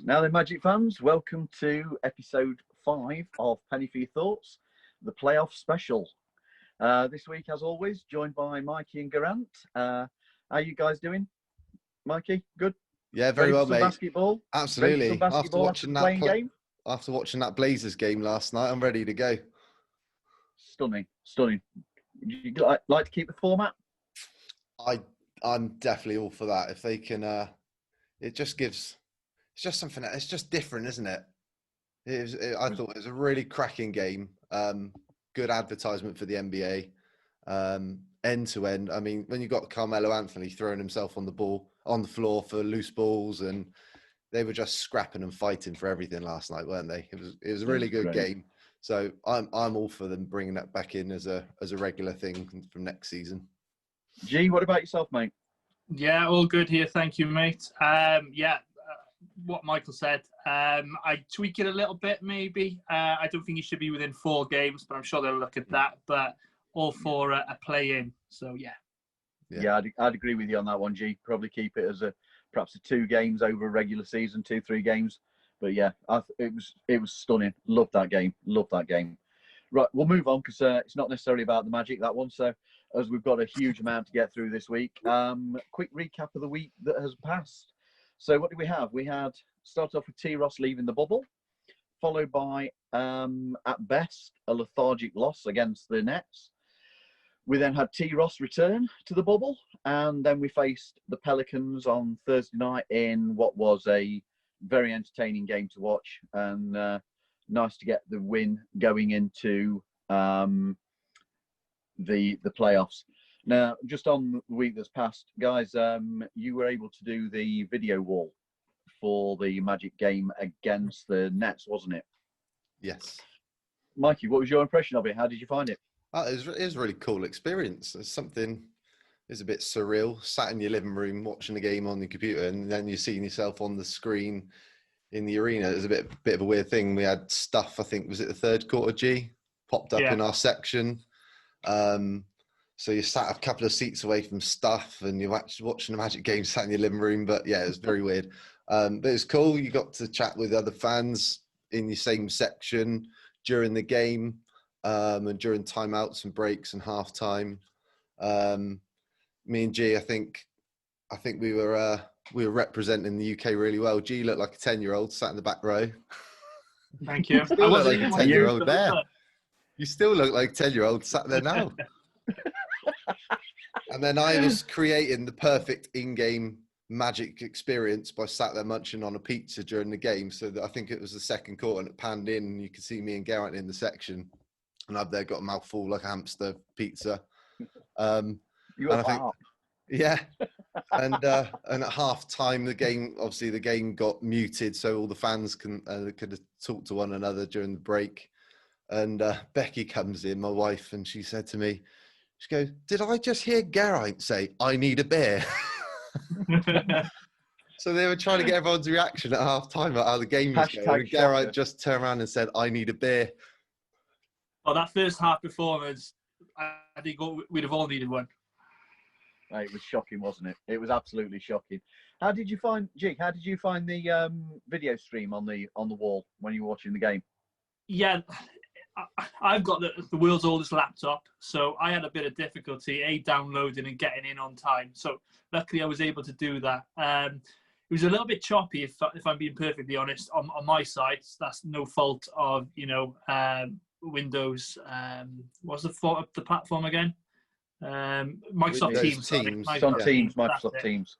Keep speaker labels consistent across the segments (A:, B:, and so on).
A: Now then, Magic fans, welcome to episode 5 of Penny for Your Thoughts, the playoff special. This week, as always, joined by Mikey and Geraint. How are you guys doing? Mikey, good?
B: Yeah, very well, mate.
A: Basketball?
B: Absolutely.
A: Basketball
B: After watching that Blazers game last night, I'm ready to go.
A: Stunning. You like to keep the format?
B: I'm definitely all for that. If they can, it's just something. It's just different, isn't it? I thought it was a really cracking game. Good advertisement for the NBA. End to end. I mean, when you got Carmelo Anthony throwing himself on the floor for loose balls, and they were just scrapping and fighting for everything last night, weren't they? It was a really good game. So I'm all for them bringing that back in as a regular thing from next season.
A: G, what about yourself, mate?
C: Yeah, all good here. Thank you, mate. What Michael said. I tweak it a little bit, maybe. I don't think he should be within 4 games, but I'm sure they'll look at that. But all for a play-in. So
A: yeah, I'd agree with you on that one, G. Probably keep it as perhaps 2 games over a regular season, 2-3 games. But yeah, it was stunning. Loved that game. Right, we'll move on because it's not necessarily about the Magic, that one. So as we've got a huge amount to get through this week, quick recap of the week that has passed. So what did we have? We had started off with T. Ross leaving the bubble, followed by, at best, a lethargic loss against the Nets. We then had T. Ross return to the bubble, and then we faced the Pelicans on Thursday night in what was a very entertaining game to watch, and nice to get the win going into the playoffs. Now, just on the week that's passed, guys, you were able to do the video wall for the Magic game against the Nets, wasn't it?
B: Yes.
A: Mikey, what was your impression of it? How did you find it?
B: It was a really cool experience. It's something. It's a bit surreal. Sat in your living room watching the game on the computer, and then you're seeing yourself on the screen in the arena. It was a bit of a weird thing. We had stuff. I think was it the third quarter? G popped up in our section. So you sat a couple of seats away from stuff, and you're actually watching the Magic game sat in your living room. But yeah, it was very weird. But it was cool. You got to chat with other fans in your same section during the game, and during timeouts and breaks and halftime. Me and G, I think we were representing the UK really well. G looked like a 10-year-old sat in the back row.
C: Thank you.
B: You still look like a 10-year-old there. You still look like a 10-year-old sat there now. And then I was creating the perfect in-game Magic experience by sat there munching on a pizza during the game. So that I think it was the second quarter, and it panned in, and you could see me and Geraint in the section, and I've there got a mouthful like a hamster pizza. Yeah. And at half time, the game got muted, so all the fans could talk to one another during the break. And Becky comes in, my wife, and she said to me, she goes, "Did I just hear Geraint say, 'I need a beer'?" So they were trying to get everyone's reaction at half time about how the game was going. And Geraint just turned around and said, "I need a beer."
C: Well, that first half performance, I think we'd have all needed one.
A: It was shocking, wasn't it? It was absolutely shocking. How did you find the video stream on the wall when you were watching the game?
C: Yeah, I've got the world's oldest laptop, so I had a bit of difficulty downloading and getting in on time. So luckily, I was able to do that. It was a little bit choppy, if I'm being perfectly honest, on my side. That's no fault of Windows. What's the platform again? Microsoft Teams.
A: Microsoft Teams.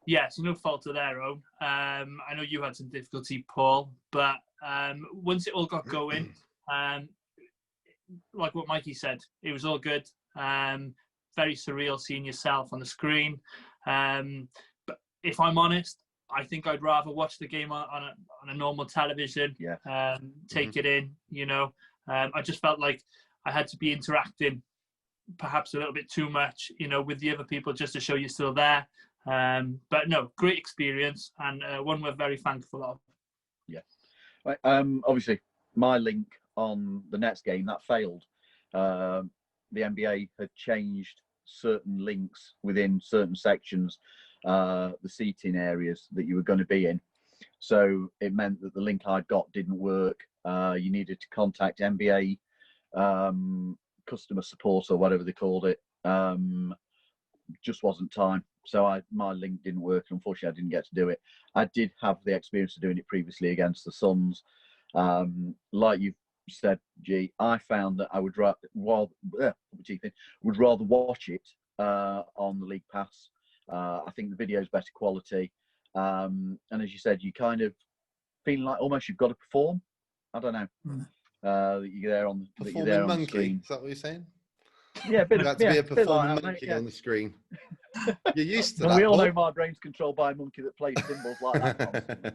C: Yeah, so no fault of their own. I know you had some difficulty, Paul, but once it all got going, like what Mikey said, it was all good. Very surreal seeing yourself on the screen. But if I'm honest, I think I'd rather watch the game on a normal television. Yeah. Take it in. I just felt like I had to be interacting perhaps a little bit too much, with the other people just to show you're still there. But no, great experience, and one we're very thankful of.
A: Yeah. Right, obviously, my link on the Nets game, that failed. The NBA had changed certain links within certain sections, the seating areas that you were going to be in. So it meant that the link I'd got didn't work. You needed to contact NBA customer support or whatever they called it. Just wasn't time. So my link didn't work. Unfortunately, I didn't get to do it. I did have the experience of doing it previously against the Suns. Like you've said, G, I found that I would rather watch it on the League Pass. I think the video is better quality. And as you said, you kind of feel like almost you've got to perform. I don't know. That you're there on
B: Performing
A: the screen.
B: Is that what you're saying?
A: Yeah, a bit
B: you
A: of,
B: have to be a performing
A: like that,
B: monkey
A: mate, yeah.
B: on the screen. You're used to
A: And
B: that.
A: we all
B: Paul.
A: know my brain's controlled by a monkey that plays cymbals like that.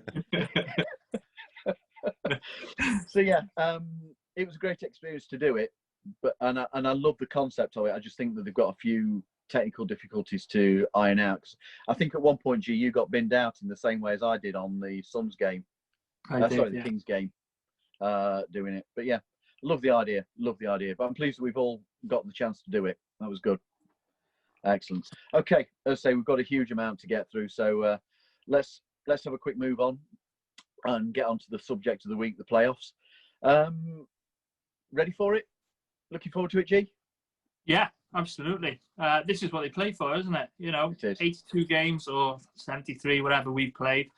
A: So yeah, it was a great experience to do it, and I love the concept of it. I just think that they've got a few technical difficulties to iron out. 'Cause I think at one point, G, you got binned out in the same way as I did on the Suns game. The Kings game, doing it. But yeah, love the idea. But I'm pleased that we've all got the chance to do it. That was good. Excellent. Okay, as I say, we've got a huge amount to get through, so let's have a quick move on and get on to the subject of the week, the playoffs. Ready for it? Looking forward to it, G?
C: Yeah, absolutely. This is what they play for, isn't it? You know,
A: It is.
C: 82 games or 73, whatever we've played,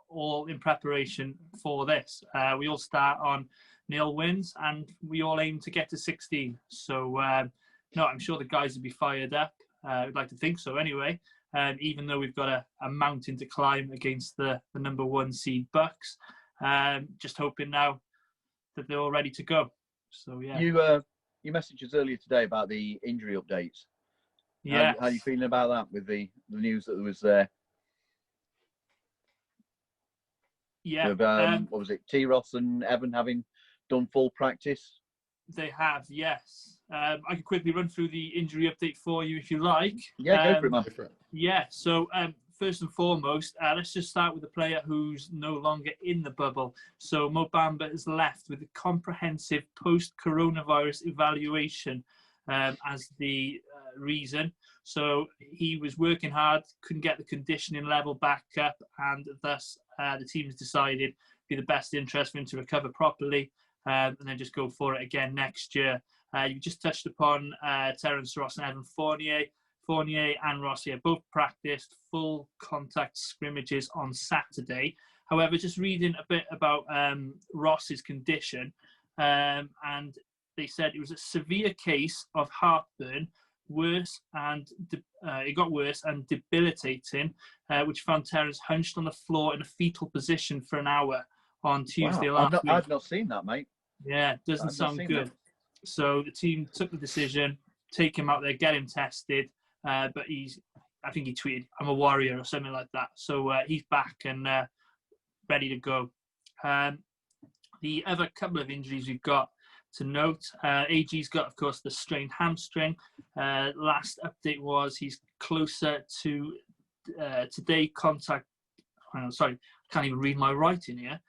C: all in preparation for this. We all start on 0 wins and we all aim to get to 16. So, no, I'm sure the guys will be fired up. I'd like to think so anyway. Even though we've got a mountain to climb against the number 1 seed Bucks. Just hoping now that they're all ready to go. So, yeah.
A: You messaged us earlier today about the injury updates.
C: Yeah.
A: How are you feeling about that with the news that was there?
C: Yeah.
A: With, what was it? T-Ross and Evan having done full practice?
C: They have, yes. I can quickly run through the injury update for you if you like.
A: Yeah, go for it, man.
C: Yeah, so first and foremost, let's just start with the player who's no longer in the bubble. So Mo Bamba is left with a comprehensive post-coronavirus evaluation as the reason. So he was working hard, couldn't get the conditioning level back up, and thus the team has decided it'd be the best interest for him to recover properly and then just go for it again next year. You just touched upon Terence Ross and Evan Fournier. Fournier and Ross here both practiced full contact scrimmages on Saturday. However, just reading a bit about Ross's condition, and they said it was a severe case of heartburn, it got worse and debilitating, which found Terence hunched on the floor in a fetal position for an hour on Tuesday last week.
A: I've not seen that, mate.
C: Yeah, doesn't sound good. That. So the team took the decision, take him out there, get him tested. But I think he tweeted, "I'm a warrior" or something like that. So he's back and ready to go. The other couple of injuries we've got to note, AG's got, of course, the strained hamstring. Last update was he's closer to today contact. Sorry, I can't even read my writing here.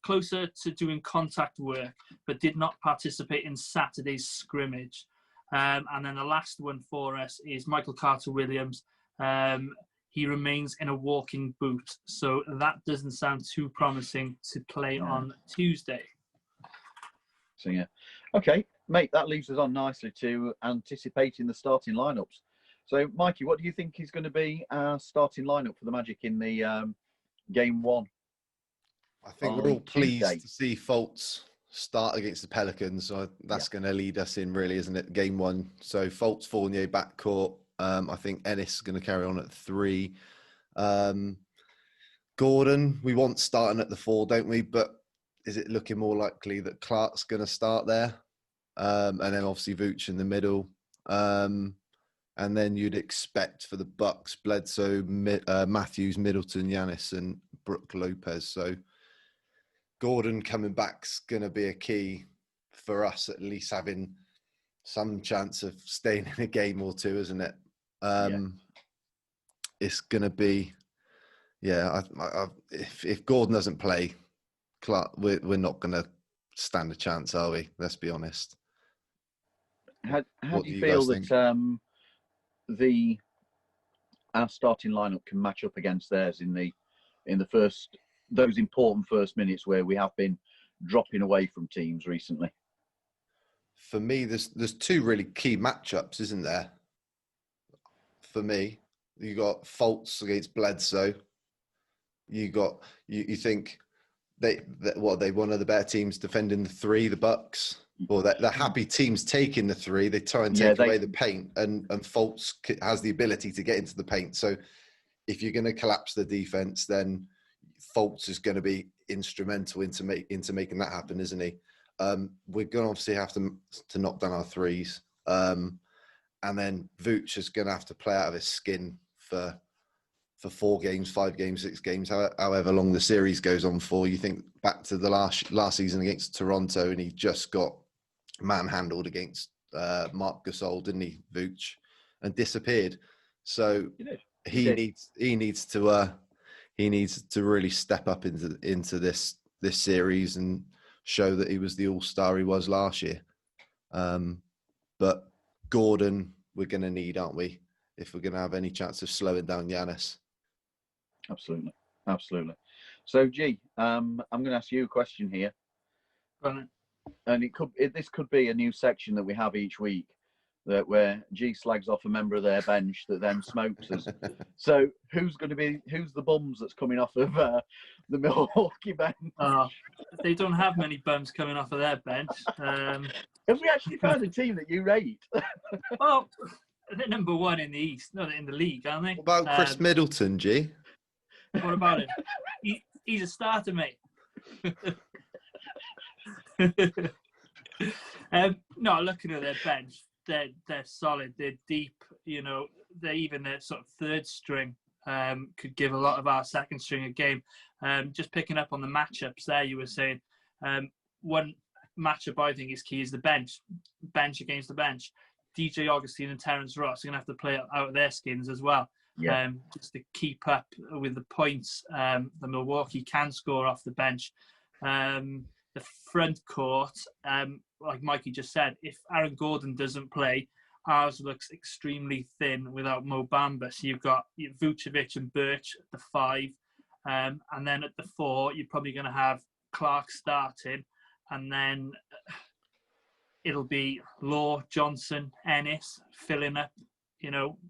C: Closer to doing contact work, but did not participate in Saturday's scrimmage. And then the last one for us is Michael Carter-Williams. He remains in a walking boot, so that doesn't sound too promising to play on Tuesday.
A: So yeah, okay, mate, that leaves us on nicely to anticipating the starting lineups. So, Mikey, what do you think is going to be our starting lineup for the Magic in the game 1?
B: I think we're all pleased to see Fultz start against the Pelicans. So that's going to lead us in, really, isn't it? Game 1. So Fultz, Fournier, backcourt. I think Ennis is going to carry on at 3. Gordon, we want starting at the 4, don't we? But is it looking more likely that Clark's going to start there? And then obviously Vooch in the middle. And then you'd expect for the Bucks, Bledsoe, Matthews, Middleton, Giannis, and Brook Lopez. So Gordon coming back's going to be a key for us, at least having some chance of staying in a game or two, isn't it? It's going to be, if Gordon doesn't play, Clark, we're not going to stand a chance, are we? Let's be honest.
A: How do you feel that our starting lineup can match up against theirs in the in those important first minutes where we have been dropping away from teams recently.
B: For me, there's two really key matchups, isn't there? For me, you got Fultz against Bledsoe. You think they're one of the better teams defending the three, the Bucks, or they're happy teams taking the three. They try and take away the paint, and Fultz has the ability to get into the paint. So if you're going to collapse the defense, then Fultz is going to be instrumental into making that happen, isn't he? We're going to obviously have to knock down our threes, and then Vooch is going to have to play out of his skin for 4 games, 5 games, 6 games, however long the series goes on for. You think back to the last season against Toronto, and he just got manhandled against Marc Gasol, didn't he, Vooch, and disappeared. So he needs to really step up into this series and show that he was the all-star he was last year. But Gordon, we're going to need, aren't we, if we're going to have any chance of slowing down Giannis?
A: Absolutely. So, G, I'm going to ask you a question here.
C: Right.
A: And this could be a new section that we have each week, where G slags off a member of their bench that then smokes us. So who's the bums that's coming off of the Milwaukee bench?
C: They don't have many bums coming off of their bench.
A: Have we actually found a team that you rate?
C: Well, they're number 1 in the East, not in the league, aren't they?
B: What about Chris Middleton, G?
C: What about him? He's a starter, mate. No, looking at their bench, they're solid. They're deep. They're even their sort of third string could give a lot of our second string a game. Just picking up on the matchups there, you were saying one matchup I think is key is the bench against the bench. DJ Augustine and Terrence Ross are going to have to play out of their skins as well.
A: Yeah.
C: Just to keep up with the points the Milwaukee can score off the bench. The front court, like Mikey just said, if Aaron Gordon doesn't play, ours looks extremely thin without Mo Bamba. So you've got Vucevic and Birch at the 5, and then at the 4, you're probably going to have Clark starting, and then it'll be Law, Johnson, Ennis filling up,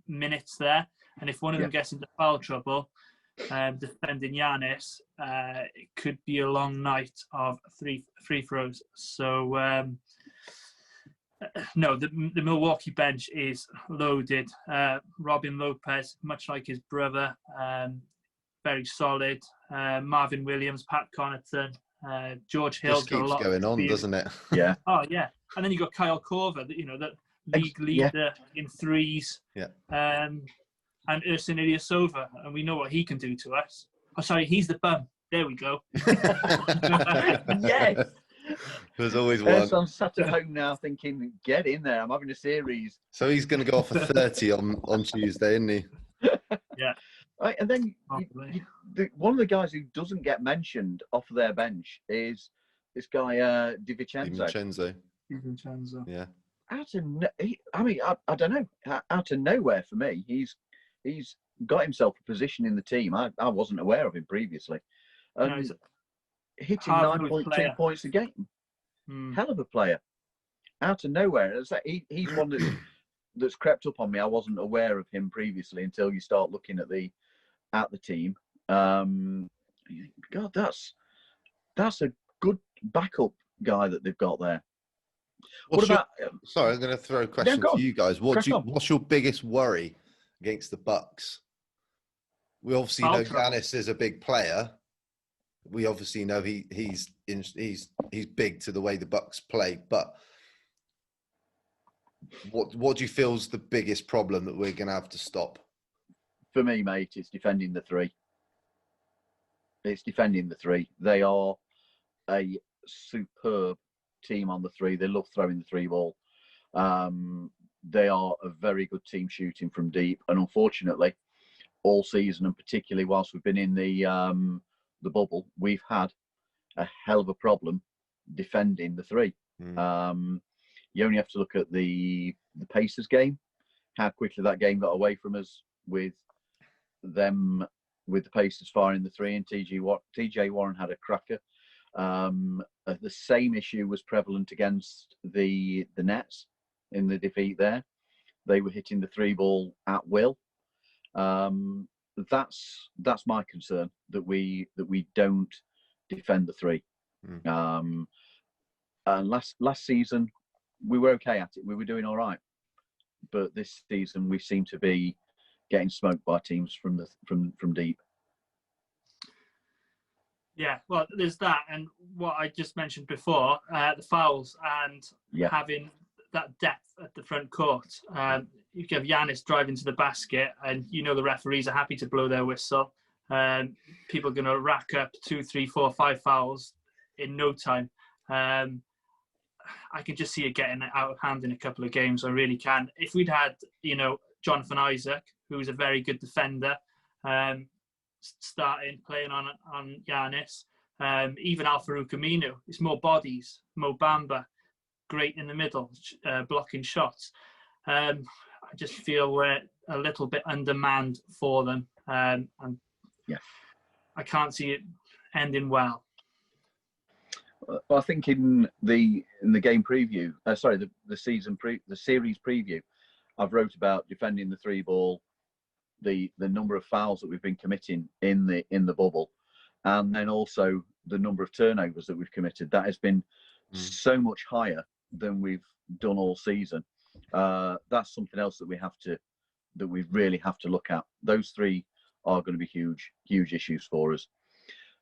C: minutes there. And if one of them gets into foul trouble, defending Giannis, it could be a long night of free throws. So, no, the Milwaukee bench is loaded. Robin Lopez, much like his brother, very solid. Marvin Williams, Pat Connaughton, George Hill.
B: Just keeps going on, doesn't it?
A: Yeah.
C: Oh, yeah. And then you got Kyle Korver, the league leader in threes.
B: Yeah.
C: And Ersin Ilyasova, and we know what he can do to us. Oh, sorry, he's the bum. There we go.
A: Yes.
B: There's always one.
A: I'm sat at home now thinking, get in there. I'm having a series.
B: So he's going to go off for 30 on Tuesday, isn't he?
C: Yeah.
A: Right, and then one of the guys who doesn't get mentioned off of their bench is this guy, DiVincenzo.
C: DiVincenzo.
B: Yeah.
A: I don't know. Out of nowhere for me, he's got himself a position in the team. I wasn't aware of him previously. He's hitting 9.2 points a game. Hell of a player. Out of nowhere. He's one that's crept up on me. I wasn't aware of him previously until you start looking at the team. God, that's a good backup guy that they've got there.
B: Sorry, I'm going to throw a question to you guys. What's your biggest worry against the Bucks? We obviously know Giannis is a big player. We obviously know he's big to the way the Bucks play. But what do you feel is the biggest problem that we're going to have to stop?
A: For me, mate, it's defending the 3. It's defending the 3. They are a superb team on the 3. They love throwing the 3 ball. They are a very good team shooting from deep, and unfortunately, all season, and particularly whilst we've been in the bubble, we've had a hell of a problem defending the 3. You only have to look at the Pacers game, how quickly that game got away from us with them with the Pacers firing the three, and TJ Warren had a cracker. The same issue was prevalent against the Nets in the defeat there. They were hitting the three ball at will. That's my concern, that we don't defend the three. And last season we were okay at it. We were doing all right, but this season we seem to be getting smoked by teams from deep.
C: Yeah, well, there's that, and what I just mentioned before, the fouls and having that depth at the front court. You have Giannis driving to the basket, and the referees are happy to blow their whistle. People are going to rack up 2, 3, 4, 5 fouls in no time. I can just see it getting out of hand in a couple of games. I really can. If we'd had, Jonathan Isaac, who's a very good defender, starting playing on Giannis, even Al-Farouq Aminu, it's more bodies. Mo Bamba, great in the middle, blocking shots. I just feel we're a little bit undermanned for them, and I can't see it ending well.
A: Well, I think in the game preview, the series preview, I've wrote about defending the three ball, the number of fouls that we've been committing in the bubble, and then also the number of turnovers that we've committed. That has been so much higher than we've done all season. That's something else that we really have to look at. Those three are going to be huge issues for us.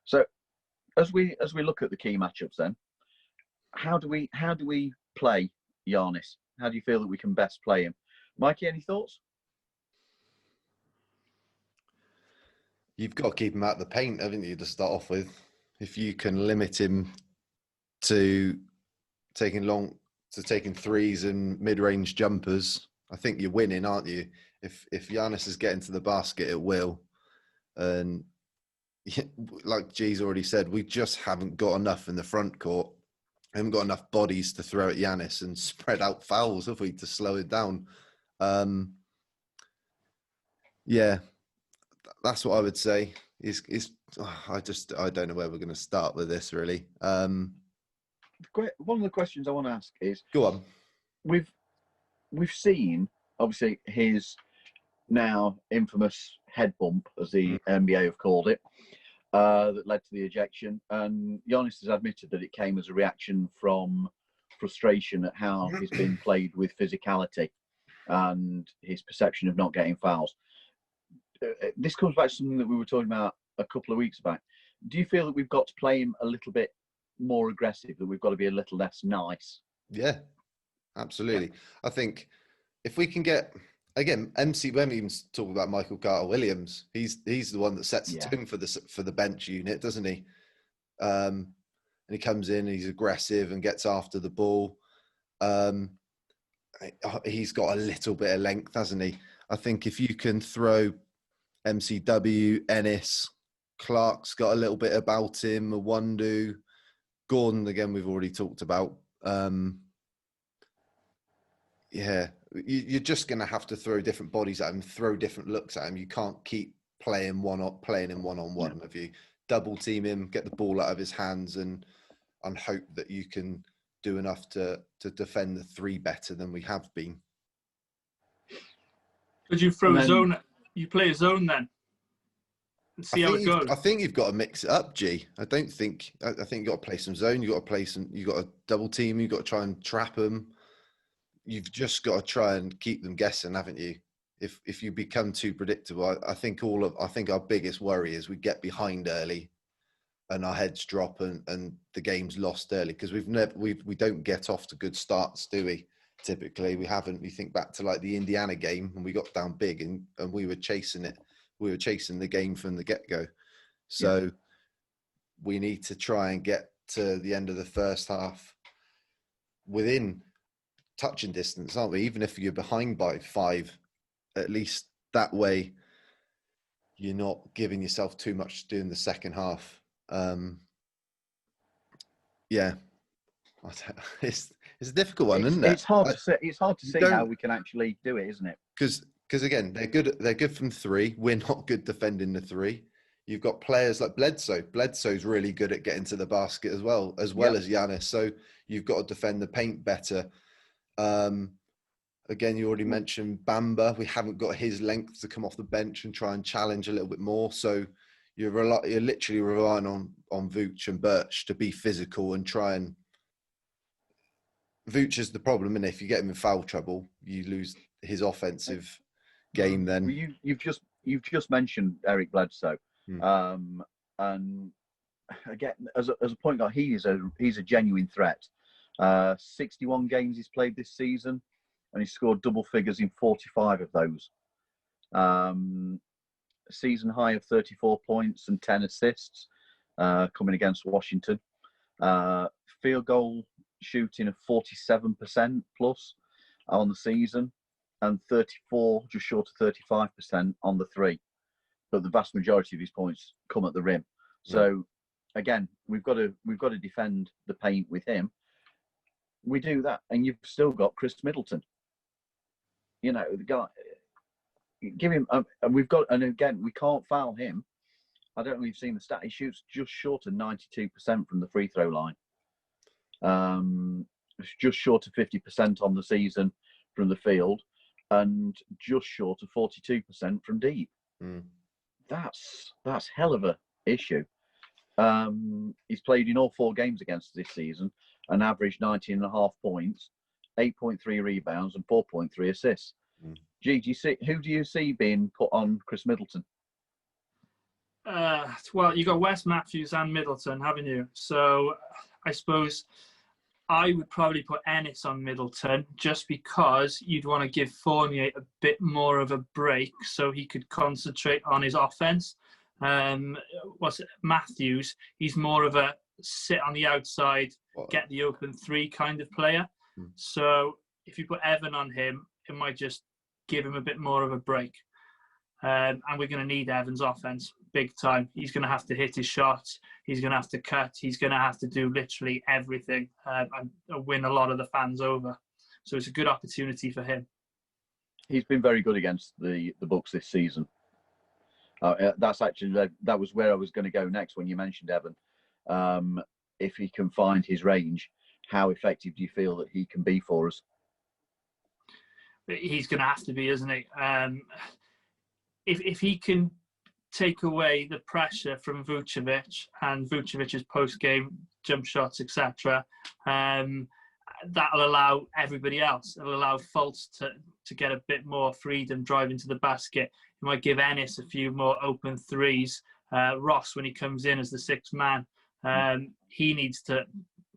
A: So as we look at the key matchups, then how do we play Giannis? How do you feel that we can best play him? Mikey, any thoughts?
B: You've got to keep him out of the paint, haven't you, to start off with? If you can limit him to taking threes and mid-range jumpers, I think you're winning, aren't you? If Giannis is getting to the basket, it will. And like G's already said, we just haven't got enough in the front court. We haven't got enough bodies to throw at Giannis and spread out fouls, have we, to slow it down? That's what I would say. I don't know where we're going to start with this, really.
A: One of the questions I want to ask is,
B: go on.
A: We've seen, obviously, his now infamous head bump, as the NBA have called it, that led to the ejection. And Giannis has admitted that it came as a reaction from frustration at how he's been played with physicality and his perception of not getting fouls. This comes back to something that we were talking about a couple of weeks back. Do you feel that we've got to play him a little bit more aggressive, that we've got to be a little less nice?
B: Yeah, absolutely. Yeah. I think if we can get, again, MC, when we even talk about Michael Carter-Williams, he's the one that sets the tone for the bench unit, doesn't he? And he comes in, he's aggressive and gets after the ball. He's got a little bit of length, hasn't he? I think if you can throw MCW, Ennis, Clark's got a little bit about him, Awandu, Gordon, again, we've already talked about. You're just going to have to throw different bodies at him, throw different looks at him. You can't keep playing him one-on-one. If you double team him, get the ball out of his hands and hope that you can do enough to defend the three better than we have been.
C: Could you throw zone? You play a zone then, and see how it goes.
B: I think you've got to mix it up, G. I think you've got to play some zone. You've got to double team. You've got to try and trap them. You've just got to try and keep them guessing, haven't you? If you become too predictable, I think our biggest worry is we get behind early, and our heads drop, and the game's lost early because we don't get off to good starts, do we? Typically, we haven't. You think back to like the Indiana game when we got down big and we were chasing it. We were chasing the game from the get-go. So we need to try and get to the end of the first half within touching distance, aren't we? Even if you're behind by 5, at least that way you're not giving yourself too much to do in the second half. It's a difficult one, isn't it?
A: It's hard to say. It's hard to see how we can actually do it, isn't it?
B: Because again, they're good from 3. We're not good defending the 3. you've got players like Bledsoe. Bledsoe's really good at getting to the basket as well as Giannis. So you've got to defend the paint better. Again, you already mentioned Bamba. We haven't got his length to come off the bench and try and challenge a little bit more. So you're literally relying on Vooch and Birch to be physical and try and. Vooch is the problem, and if you get him in foul trouble, you lose his offensive game. Then
A: well, you've just mentioned Eric Bledsoe, and again, as a point guard, he's a genuine threat. 61 games he's played this season, and he's scored double figures in 45 of those. Season high of 34 points and 10 assists, coming against Washington. Field goal shooting of 47% plus on the season, and 34, just short of 35% on the three. But the vast majority of his points come at the rim. So again, we've got to defend the paint with him. We do that, and you've still got Chris Middleton. You know, the guy. Give him, and we've got, and again, we can't foul him. I don't know if you've seen the stat. He shoots just short of 92% from the free throw line. It's just short of 50% on the season from the field, and just short of 42% from deep. That's hell of a issue. He's played in all 4 games against us this season and averaged 19.5 points, 8.3 rebounds, and 4.3 assists. G, who do you see being put on Chris Middleton?
C: Well, you got Wes Matthews and Middleton, haven't you? So I suppose I would probably put Ennis on Middleton, just because you'd want to give Fournier a bit more of a break so he could concentrate on his offense. Matthews, he's more of a sit on the outside, get the open three kind of player. So if you put Evan on him, it might just give him a bit more of a break. And we're going to need Evan's offense big time. He's going to have to hit his shots. He's going to have to cut. He's going to have to do literally everything and win a lot of the fans over. So it's a good opportunity for him.
A: He's been very good against the Bucks this season. That's actually, that was where I was going to go next when you mentioned Evan. If he can find his range, how effective do you feel that he can be for us?
C: He's going to have to be, isn't he? If he can take away the pressure from Vucevic and Vucevic's post-game jump shots, etc., that'll allow everybody else. It'll allow Fultz to get a bit more freedom driving to the basket. It might give Ennis a few more open threes. Ross, when he comes in as the sixth man, he needs to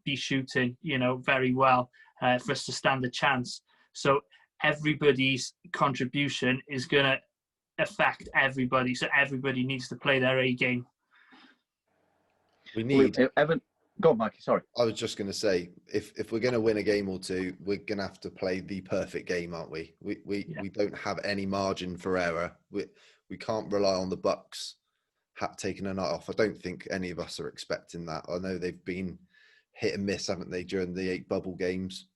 C: be shooting, very well for us to stand a chance. So everybody's contribution is going to affect everybody. So everybody needs to play their A game.
B: We need
A: Evan. Go on, Mikey. Sorry.
B: I was just going to say, if we're going to win a game or two, we're going to have to play the perfect game, aren't we? We don't have any margin for error. We can't rely on the Bucks taking a night off. I don't think any of us are expecting that. I know they've been hit and miss, haven't they, during the 8 bubble games?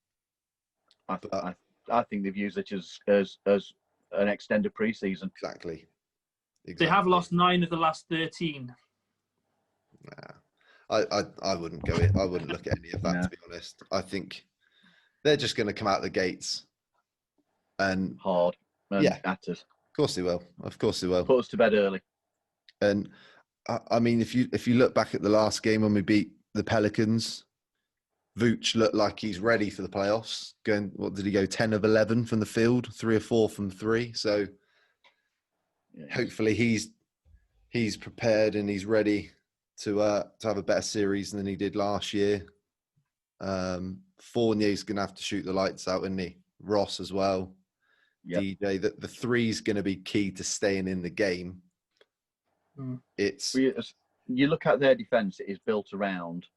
A: I think they've used it as an extended preseason.
B: Exactly.
C: They have lost 9 of the last 13.
B: Nah, I wouldn't go in. I wouldn't look at any of that, to be honest. I think they're just going to come out the gates and
A: hard. And at us.
B: Of course they will. Of course they will.
A: Put us to bed early.
B: And I mean, if you look back at the last game when we beat the Pelicans, Vooch looked like he's ready for the playoffs. What did he go? 10 of 11 from the field, 3 or 4 from 3. So hopefully he's prepared and he's ready to have a better series than he did last year. Fournier's going to have to shoot the lights out, isn't he? Ross as well. Yep. DJ, the three's going to be key to staying in the game.
A: You look at their defense; it is built around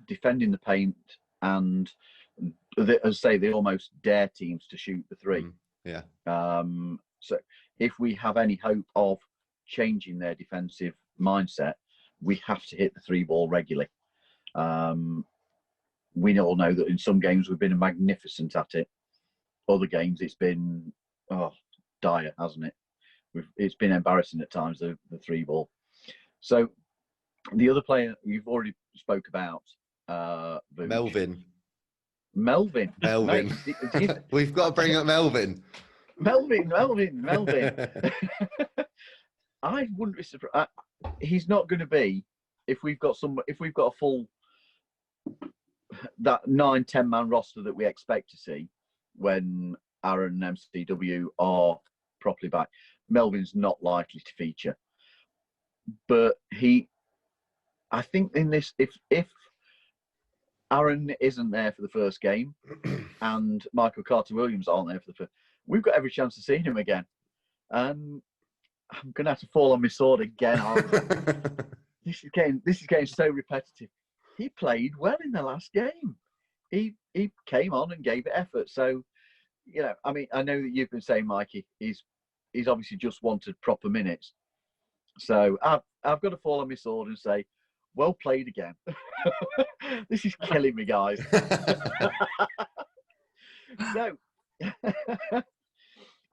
A: defending the paint, and as I say, they almost dare teams to shoot the three. So if we have any hope of changing their defensive mindset, we have to hit the 3 ball regularly. We all know that in some games we've been magnificent at it. Other games it's been dire, hasn't it? It's been embarrassing at times, the 3-ball. So the other player you've already spoke about,
B: Melvin.
A: Melvin.
B: Melvin.
A: Mate,
B: We've got to bring up Melvin.
A: Melvin. I wouldn't be surprised. He's not going to be if we've got a full that 9-10 man roster that we expect to see when Aaron and MCW are properly back. Melvin's not likely to feature, but I think in this, if Aaron isn't there for the first game and Michael Carter-Williams aren't there for the first, we've got every chance of seeing him again. And I'm going to have to fall on my sword again. This is getting so repetitive. He played well in the last game. He came on and gave it effort. So, I mean, I know that you've been saying, Mikey, he's obviously just wanted proper minutes. So I've got to fall on my sword and say, well played again. This is killing me, guys. So,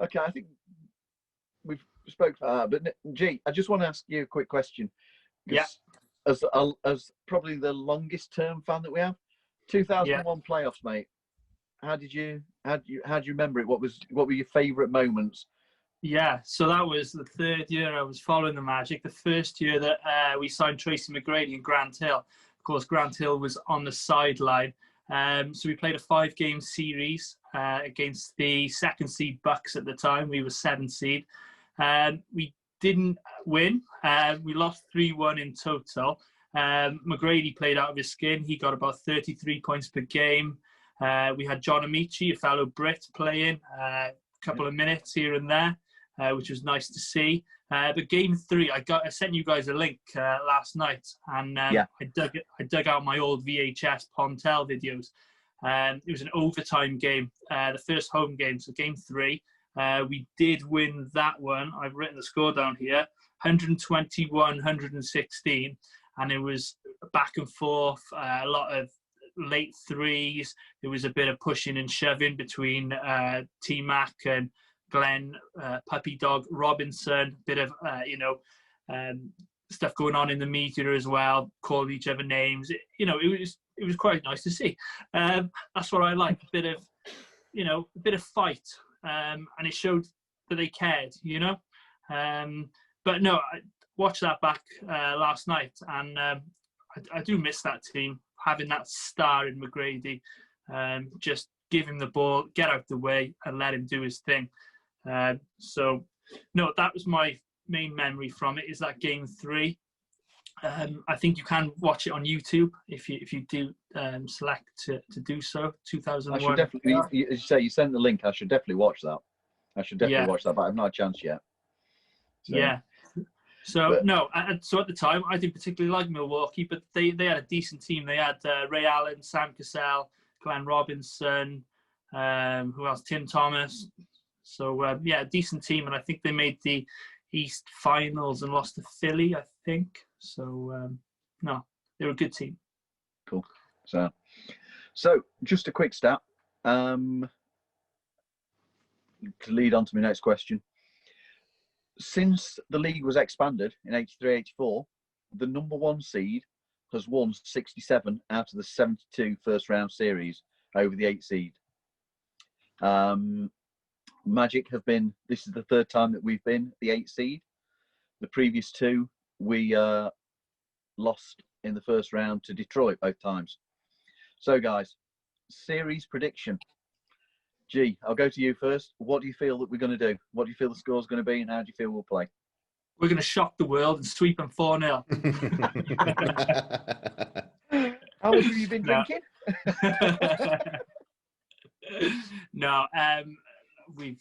A: okay, I think we've spoke about that. But G, I just want to ask you a quick question.
C: Yeah.
A: As probably the longest term fan that we have, 2001 playoffs, mate. How do you remember it? What were your favourite moments?
C: Yeah, so that was the third year I was following the Magic. The first year that we signed Tracy McGrady and Grant Hill. Of course, Grant Hill was on the sideline. So we played a 5-game series against the 2nd seed Bucks at the time. We were 7th seed. We didn't win. We lost 3-1 in total. McGrady played out of his skin. He got about 33 points per game. We had John Amici, a fellow Brit, playing a couple of minutes here and there, which was nice to see. But game 3, I sent you guys a link last night, and I dug out my old VHS Pontel videos. It was an overtime game, the first home game, so game 3. We did win that one. I've written the score down here, 121-116, and it was back and forth, a lot of late threes. There was a bit of pushing and shoving between T-Mac and Glenn Puppy Dog Robinson, bit of stuff going on in the media as well, calling each other names. It was quite nice to see. That's what I like, a bit of fight, and it showed that they cared, but no, I watched that back last night, and I do miss that team, having that star in McGrady. Just give him the ball, get out the way, and let him do his thing. So, no, that was my main memory from it, is that game 3. I think you can watch it on YouTube if you do select to do so. 2001.
A: I should definitely, as you say, you sent the link. I should definitely watch that. Watch that, but I've not had a chance yet. So. Yeah. So so at the time I didn't particularly like Milwaukee, but they had a decent team. They had Ray Allen, Sam Cassell, Glenn Robinson, who else? Tim Thomas. So a decent team, and I think they made the East Finals and lost to Philly, I think. So no, they're a good team. Cool. So just a quick stat to lead on to my next question. Since the league was expanded in 83-84, the number 1 seed has won 67 out of the 72 first-round series over the 8 seed. Magic this is the 3rd time that we've been the 8 seed. The previous 2, we lost in the first round to Detroit both times. So, guys, series prediction. G, I'll go to you first. What do you feel that we're going to do? What do you feel the score's going to be, and how do you feel we'll play?
C: We're going to shock the world and sweep them 4-0.
A: How much have you been drinking?
C: No,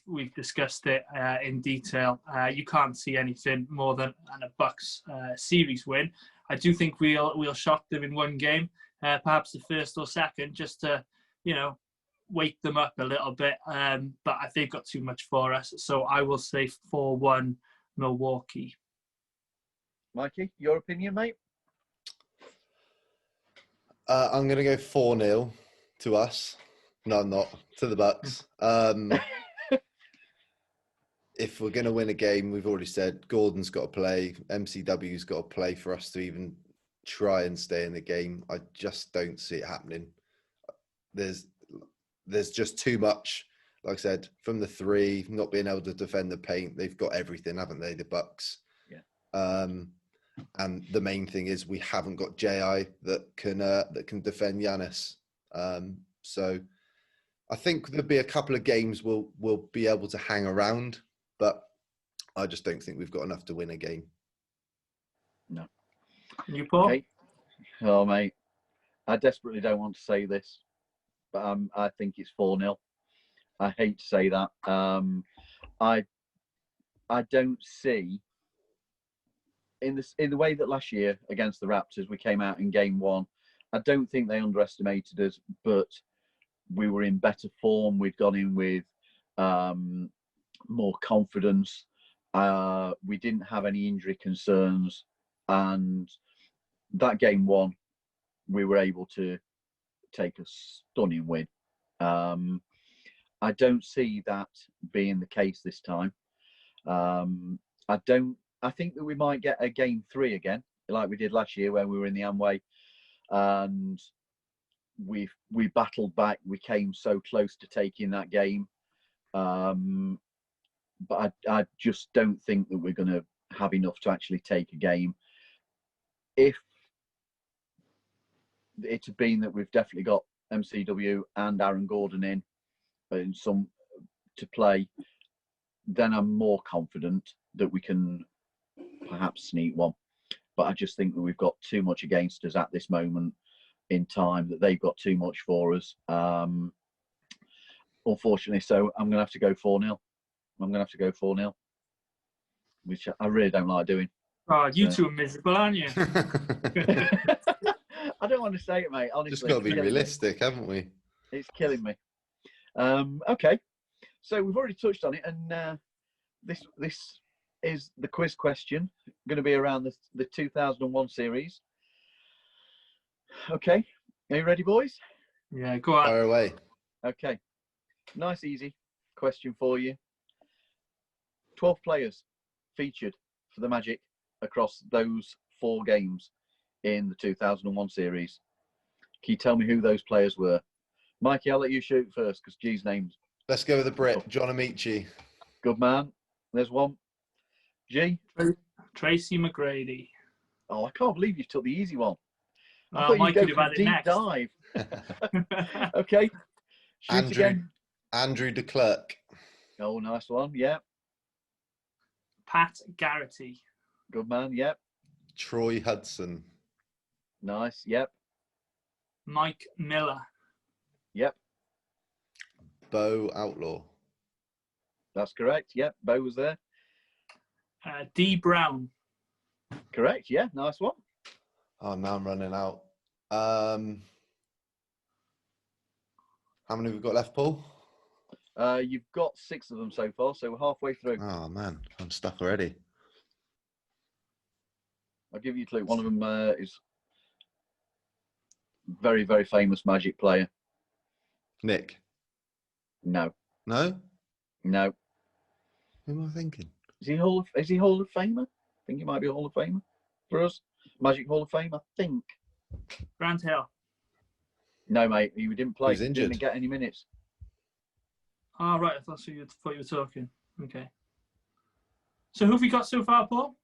C: we've discussed it in detail. You can't see anything more than a Bucks series win. I do think we'll shock them in one game, perhaps the first or second, just to wake them up a little bit. But I think they've got too much for us, so I will say 4-1 Milwaukee.
A: Mikey, your opinion, mate?
B: I'm going to go 4-0 to us. No, I'm not. To the Bucks. if we're going to win a game, we've already said Gordon's got to play, MCW's got to play for us to even try and stay in the game. I just don't see it happening. There's just too much, like I said, from the three, not being able to defend the paint. They've got everything, haven't they, the Bucks?
A: Yeah.
B: And the main thing is we haven't got JI that can defend Giannis. So I think there'll be a couple of games we'll be able to hang around, but I just don't think we've got enough to win a game.
A: No.
C: You, Paul? Okay.
A: Oh, mate, I desperately don't want to say this, but I think it's 4-0. I hate to say that. I don't see in the way that last year against the Raptors we came out in game one. I don't think they underestimated us, but we were in better form. We'd gone in with more confidence. We didn't have any injury concerns, and that game one, we were able to take a stunning win. I don't see that being the case this time. I think that we might get a game 3 again, like we did last year when we were in the Amway, and we battled back. We came so close to taking that game, but I just don't think that we're going to have enough to actually take a game. If it had been that we've definitely got MCW and Aaron Gordon in some to play, then I'm more confident that we can perhaps sneak one. But I just think that we've got too much against us at this moment in time, that they've got too much for us. Unfortunately, so I'm going to have to go 4-0. Which I really don't like doing.
C: Oh, you two are miserable, aren't you?
A: I don't want to say it, mate. Honestly,
B: just got to be realistic, haven't we?
A: It's killing me. Okay, so we've already touched on it, and this is the quiz question. Going to be around the 2001 series. Okay, are you ready, boys?
C: Yeah, go on.
B: Fire away.
A: Okay, nice, easy question for you. 12 players featured for the Magic across those 4 games in the 2001 series. Can you tell me who those players were? Mikey, I'll let you shoot first because G's named.
B: Let's go with the Brit, John Amici.
A: Good man. There's one. G?
C: Tracy McGrady.
A: Oh, I can't believe you took the easy one.
C: Mike could have had it next.
A: Dive. Okay. Shoot again.
B: Andrew de Klerk.
A: Oh, nice one. Yeah.
C: Pat Garrity.
A: Good man. Yep.
B: Troy Hudson.
A: Nice. Yep.
C: Mike Miller.
A: Yep.
B: Bo Outlaw.
A: That's correct. Yep. Bo was there.
C: D Brown.
A: Correct. Yeah. Nice one.
B: Oh, now I'm running out. How many have we got left, Paul?
A: You've got 6 of them so far, so we're halfway through.
B: Oh, man. I'm stuck already.
A: I'll give you a clue. One of them is very, very famous Magic player.
B: Nick.
A: No.
B: No?
A: No.
B: Who am I thinking?
A: Is he Hall of Famer? I think he might be a Hall of Famer for us. Magic Hall of Fame, I think.
C: Grant Hill.
A: No, mate. He didn't play.
B: He was injured.
A: Didn't get any minutes.
C: Oh, right. I thought you were talking. Okay. So who have we got so far, Paul?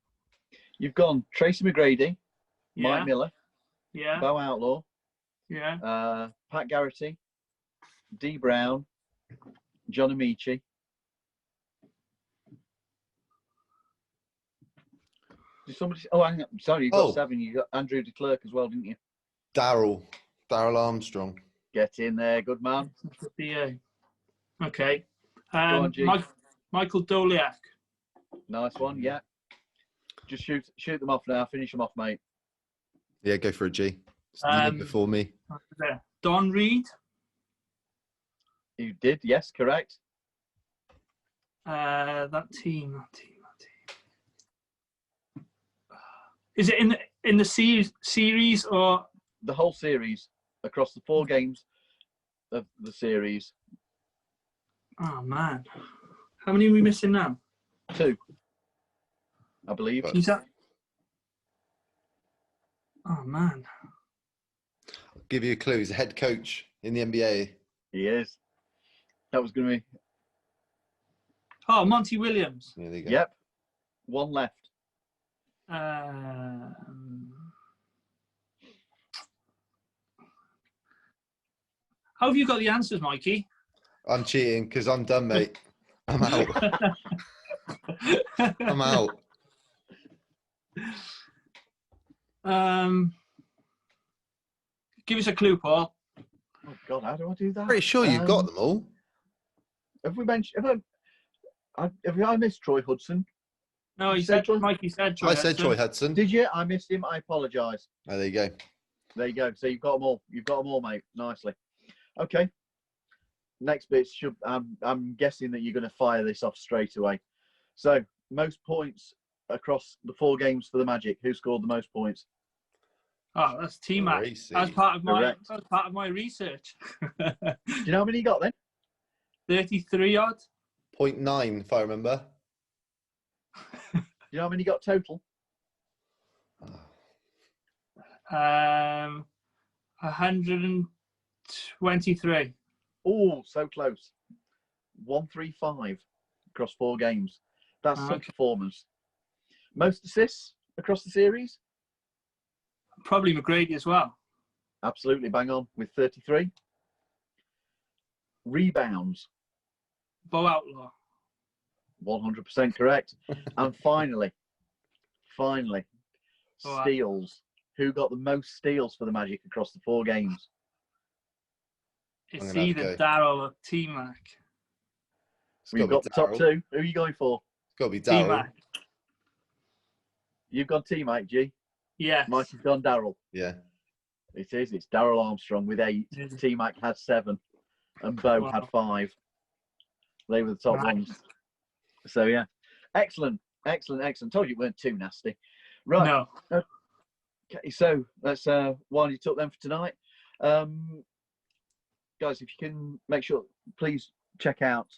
A: You've gone Tracy McGrady,
C: Yeah.
A: Mike Miller,
C: Yeah.
A: Bo Outlaw,
C: Yeah.
A: Pat Garrity, D Brown, John Amici. Did somebody? Oh, hang on. Sorry, you got 7. You got Andrew de Klerk as well, didn't you?
B: Daryl Armstrong.
A: Get in there, good man.
C: Okay.
A: Go on, G.
C: Michael Doliak.
A: Nice one. Yeah. Just shoot them off now. Finish them off, mate.
B: Yeah, go for a G. You did before me.
C: Don Reed.
A: You did, yes, correct.
C: That team. Is it in the series or
A: the whole series across the 4 games of the series?
C: Oh man, how many are we missing now?
A: 2, I believe.
B: But-
C: He's at... Oh, man.
B: I'll give you a clue. He's a head coach in the NBA.
A: He is. That was going to be.
C: Oh, Monty Williams.
B: Yeah, there you go.
A: Yep. 1 left.
C: How have you got the answers, Mikey?
B: I'm cheating because I'm done, mate. I'm out. I'm out.
C: Give us a clue, Paul.
A: Oh God, how do I do that?
B: Pretty sure you've got them all.
A: Have we mentioned? Have I missed Troy Hudson?
C: No, he
A: You said
C: said
A: Troy-
C: Mikey said Troy
B: I said
C: Hudson.
B: Troy Hudson.
A: Did you? I missed him. I apologise.
B: Oh, there you go.
A: There you go. So you've got them all. You've got them all, mate. Nicely. Okay. Next bit should. I'm guessing that you're going to fire this off straight away. So most points across the 4 games for the Magic. Who scored the most points?
C: Oh, that's T-Mac.
B: Racy.
C: That's part of my
A: Correct.
C: that's part of my research.
A: Do you know how many you got then?
C: 33 odd.
B: 0.9, if I remember.
A: Do you know how many you got total?
C: 123.
A: Oh, so close. 135 across 4 games. That's some
C: Okay.
A: performance. Most assists across the series?
C: Probably McGrady as well.
A: Absolutely bang on with 33. Rebounds,
C: Bo Outlaw.
A: 100% correct. And finally,
C: Go on.
A: steals. Who got the most steals for the Magic across the 4 games?
C: It's
B: gonna have
C: either
B: to go.
C: Darryl or T-Mac.
A: We've got the top 2. Who are you going for?
B: It's got to be Darryl.
C: T-Mac.
A: You've gone T, Mike G.
C: Yes.
A: Mike has gone Darryl.
B: Yeah.
A: It is. It's Darryl Armstrong with 8.
C: It is.
A: T Mac had 7. And Bo
C: Wow.
A: had 5. They were the top
C: Nice.
A: ones. So, yeah. Excellent. Told you it weren't too nasty. Right.
C: No.
A: Okay, so that's wind you took them for tonight. Guys, if you can make sure, please check out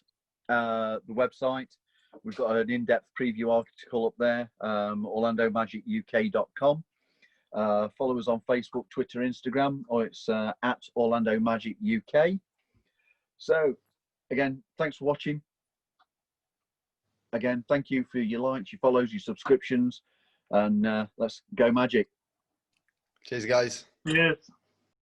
A: the website. We've got an in-depth preview article up there, orlandomagicuk.com. Follow us on Facebook, Twitter, Instagram, or it's at Orlando Magic UK. So, again, thanks for watching. Again, thank you for your likes, your follows, your subscriptions, and let's go Magic.
B: Cheers, guys.
C: Yes.